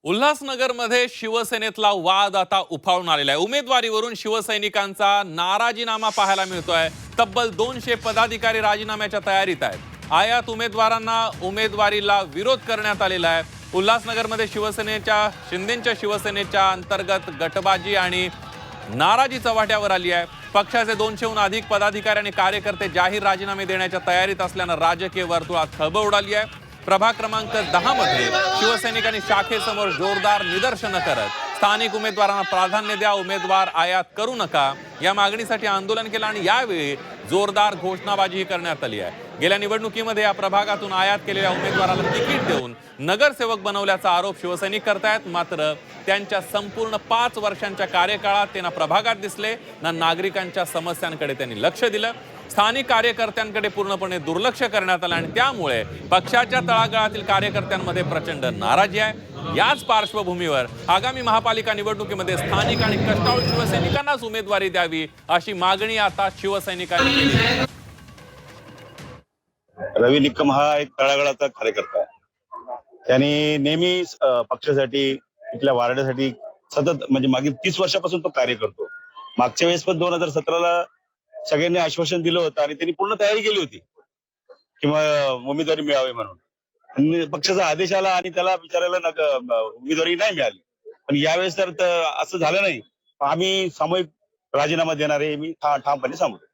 उल्हासनगरमध्ये शिवसेनेतला वाद आता उफाळून आलेला आहे। उमेदवारीवरून शिवसैनिकांचा नाराजीनामा पाहायला मिळतोय। तब्बल 200 पदाधिकारी राजीनाम्याच्या तयारीत आहेत। आयात उमेदवारांना उमेदवारीला विरोध करण्यात आलेला आहे। उल्हासनगरमध्ये शिंदेच्या शिवसेनेच्या अंतर्गत गटबाजी आणि नाराजी चव्हाट्यावर आली आहे। पक्षाचे 200हून अधिक पदाधिकारी आणि कार्यकर्ते जाहीर राजीनामे देण्याच्या तयारीत असल्यानं राजकीय वर्तुळात खळबळ उडाली आहे। प्रभाग क्रमांक 10 मध्ये शिवसैनिकांनी शाखेसमोर जोरदार निदर्शनं करत स्थानिक उमेदवारांना प्राधान्य द्या, उमेदवार आयात करू नका या मागणीसाठी आंदोलन केलं आणि यावेळी जोरदार घोषणाबाजी करण्यात आली आहे। गेल्या निवडणुकीमध्ये या प्रभागातून आयात केलेल्या उमेदवाराला तिकीट देऊन नगरसेवक बनवल्याचा आरोप शिवसैनिक करतायत। मात्र त्यांच्या संपूर्ण 5 वर्षांच्या कार्यकाळात ते ना प्रभागात दिसले ना नागरिकांच्या समस्यांकडे त्यांनी लक्ष दिलं। स्थानिक कार्यकर्त्यांकडे पूर्णपणे दुर्लक्ष करण्यात आलं आणि त्यामुळे पक्षाच्या तळागाळातील कार्यकर्त्यांमध्ये प्रचंड नाराजी आहे। याच पार्श्वभूमीवर आगामी महापालिका निवडणुकीमध्ये स्थानिक आणि कष्टाळू शिवसैनिकांनाच उमेदवारी द्यावी अशी मागणी आता शिवसैनिकांनी केली आहे। रवी निकम हा एक तळागाळाचा कार्यकर्ता आहे। त्यांनी नेहमी पक्षासाठी इथल्या वार्डासाठी सतत म्हणजे मागील 30 वर्षापासून तो कार्य करतो। मागच्या वेळेस पण 2017ला सगळ्यांनी आश्वासन दिलं होतं आणि त्यांनी पूर्ण तयारी केली होती किंवा उमेदवारी मिळावी म्हणून। आणि पक्षाचा आदेश आला आणि त्याला विचारायला उमेदवारी नाही मिळाली। पण यावेळेस तर असं झालं नाही। आम्ही सामूहिक राजीनामा देणार आहे मी ठामपणे सांगतो।